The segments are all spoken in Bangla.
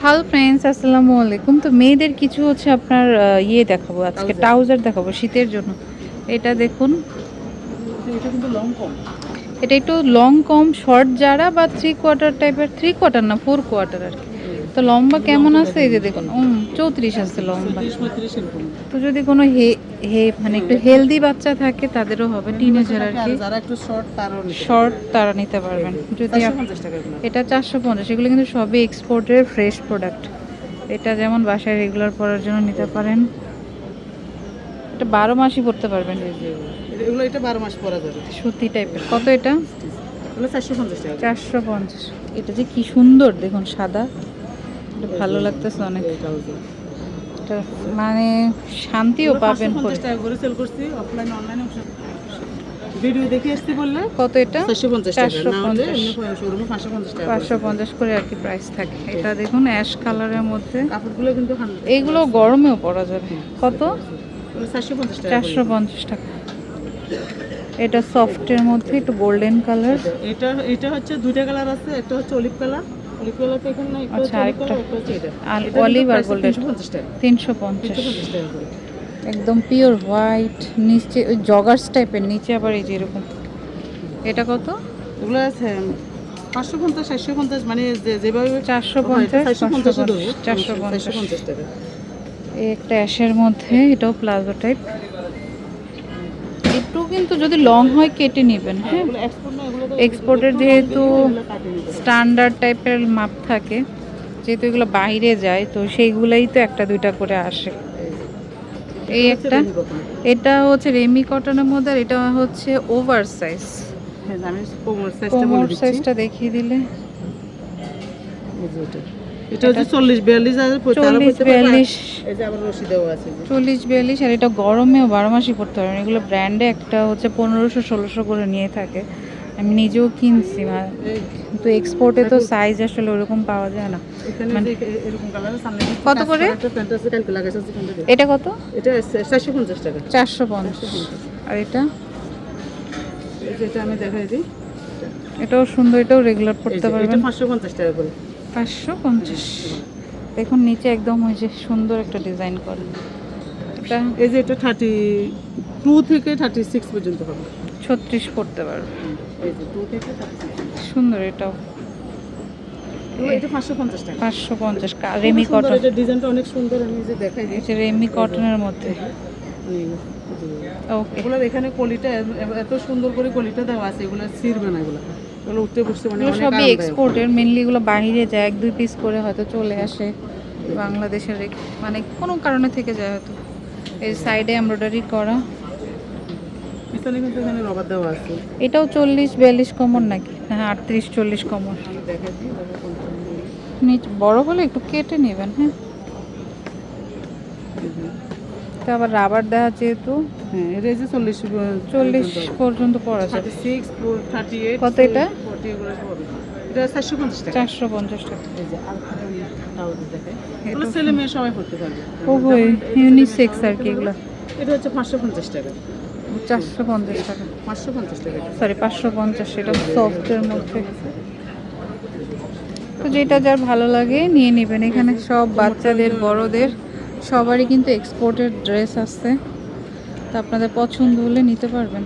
হ্যালো ফ্রেন্ডস, আসসালামু আলাইকুম। তো মেয়েদের কিছু হচ্ছে আপনার ইয়ে দেখাবো আজকে, ট্রাউজার দেখাবো শীতের জন্য। এটা দেখুন, এটা কিন্তু লং কম। এটা একটু লং কম, শর্ট যারা বা 3/4 টাইপের, 3/4 না 4/4 আর কি। তো লম্বা কেমন আছে এই যে দেখুন, 34 আছে লম্বা। 34 এরকম। তো যদি কোনো হে হে মানে একটু হেলদি বাচ্চা থাকে তাদেরও হবে, টিনেজার আর কি। যারা একটু শর্ট তারও শর্ট তারা নিতে পারবেন। যদি 450 টাকা এগুলো। এটা 450, এগুলো কিন্তু সবই এক্সপোর্টের ফ্রেশ প্রোডাক্ট। এটা যেমন বাসায় রেগুলার পরার জন্য নিতে পারেন। এটা 12 মাসই পরতে পারবেন। এগুলো এটা 12 মাস পরা যাবে। সুতি টাইপের। কত এটা? এগুলো 450 টাকা। 450। এটা যে কি সুন্দর দেখুন, সাদা। এটা ভালো লাগতেছে অনেক। এটা মানে শান্তিও পাবেন পরে। 550 টাকা করে সেল করছি অফলাইন অনলাইনে। ভিডিও দেখে আসতে বললে কত এটা? 450 টাকা। না হলে 450। এমনি শোরুমে 550 টাকা। 550 করে আর কি প্রাইস থাকে। এটা দেখুন অ্যাশ কালারের মধ্যে। কাপড়গুলো কিন্তু 100। এইগুলো গরমেও পরা যাবে। কত? 450 টাকা। 450 টাকা। এটা সফটের মধ্যে একটু গোল্ডেন কালার। এটা হচ্ছে দুইটা কালার আছে, একটা হচ্ছে অলিভ কালার। অলিভ কালার তো এখানে না, একটা আচ্ছা, হচ্ছে অলিভ আরেকটা কালার, একটা হচ্ছে এটা। আর এটা অলিভ আর কিন্তু গোল্ডেন। 350 টাকা। 350 টাকা করে। একদম পিওর হোয়াইট, নিচে ওই জগার্স টাইপের, নিচে আবার এই যে এরকম। এটা কত? এগুলো আছে 550 450, মানে যেভাবে 450 450 450 টাকা। এই একটা অ্যাশের মধ্যে, এটাও প্লাজো টাইপ। একটু কিন্তু যদি লং হয় কেটে নেবেন, হ্যাঁ। এগুলো এক্সপোর্ট না, এগুলো তো এক্সপোর্টের একটু যেহেতু long এগুলো কাটিয়ে নিতে হবে। স্ট্যান্ডার্ড টাইপের মাপ থাকে, যেহেতু এগুলো বাইরে যায়, তো সেইগুলাই তো একটা দুইটা করে আসে। এই এটা হচ্ছে একটা, রেমি কটন। এটা হচ্ছে রেমি কটনের মধ্যে, আর এটা হচ্ছে ওভার সাইজ। হ্যাঁ, আমি কোমর সাইজটা বলে কোমর দিচ্ছি। সাইজটা দেখিয়ে দিলে। এই যে এটা হচ্ছে 40 42 আর 40 42, এই যে আবার রশি দেওয়া আছে। 40 42। আর এটা গরমেও 12 মাসই পড়তে পারবেন। এগুলো ব্র্যান্ডে একটা হচ্ছে 1500 1600 করে নিয়ে থাকে। আমি নিজেও কিনছি, কিন্তু এক্সপোর্টে তো সাইজ আসলে ওরকম পাওয়া যায় না। এখানে মানে যে এরকম কালারের সামনে কত করে? একটা ফ্যান্টাসি কালকে লাগাইছে সেখানে। এটা কত? এটা 450 টাকা। 450। আর এটা? এই যে এটা আমি দেখাই দিই। এটাও সুন্দর, এটাও রেগুলার এই পড়তে যে এটা পারবেন। 550 টাকা করে। 550। দেখুন নিচে একদম ওই যে সুন্দর একটা ডিজাইন করে। এটা এই যে এটা 32 থেকে 36 পর্যন্ত হবে। 36 পড়তে পারবে। এই যে 2 থেকে 36। সুন্দর এটাও। এটা 550 টাকা। 550 রেমি খুব সুন্দর, কটন। এটা ডিজাইনটা অনেক সুন্দর, আমি যে দেখাই দিই। এটা রেমি কটনের মধ্যে। ওকে। এগুলোর এখানে কলিটা এত সুন্দর করে কলিটা দেওয়া আছে, এগুলো ছিঁড়বে না। এগুলো উঠতে বসতে মানে এগুলো অনেক সবই আরামদায়ক। এক্সপোর্টের, মেনলি এগুলো বাইরে যায়, 1-2 পিস করে হয়তো চলে আসে বাংলাদেশের, মানে কোনো কারণে থেকে যায় হয়তো। এই সাইডে এমব্রয়ডারি করা। পিছনে কিন্তু এখানে রবার দেওয়া আছে। এটাও 40 42 কমন নাকি? হ্যাঁ, 38 40 কমন। আমি দেখাই দিই দাদা কোনটা নিয়ে। নিচ বড় হলে একটু কেটে নেবেন, হ্যাঁ। তো আবার রাবার দেওয়া যেহেতু, হ্যাঁ, এটা যে 40 পর্যন্ত পড়া যায়। 36 38 কত এটা? 40 এগুলো হবে। এটা 450 টাকা। 450 টাকা। এই যে আর ট্রাউজার দেখাই। এগুলো ছেলে মেয়ে সবাই পড়তে পারবে। ওই ইউনিসেক্স আর কি এগুলো। এটা হচ্ছে 550 টাকা। 450 টাকা, 550 টাকা। সরি 550। এটা সফটের মধ্যে। তো যেটা যার ভালো লাগে নিয়ে নেবেন। এখানে সব বাচ্চাদের বড়দের সবারই কিন্তু এক্সপোর্টেড ড্রেস আছে, তো আপনাদের পছন্দ হলে নিতে পারবেন।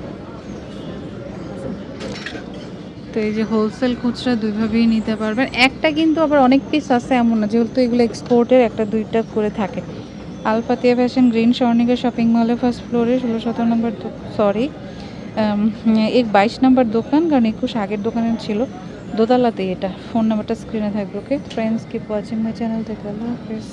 তো এই যে হোলসেল খুচরা দুইভাবেই নিতে পারবেন। একটা কিন্তু আবার অনেক পিস আছে এমন না, যেহেতু এগুলো এক্সপোর্টের, একটা দুইটা করে থাকে। আলফাতিয়া ফ্যাশন, গ্রিন স্বর্ণিকা শপিং মলে, ফার্স্ট ফ্লোরে 16-17 নম্বর, সরি এর 22 নম্বর দোকান, কারণ 21 আগের দোকানে ছিল, দোতলাতেই এটা। ফোন নাম্বারটা স্ক্রিনে থাকবে। Okay friends, keep watching my channel. থেকে আল্লাহ হাফেজ।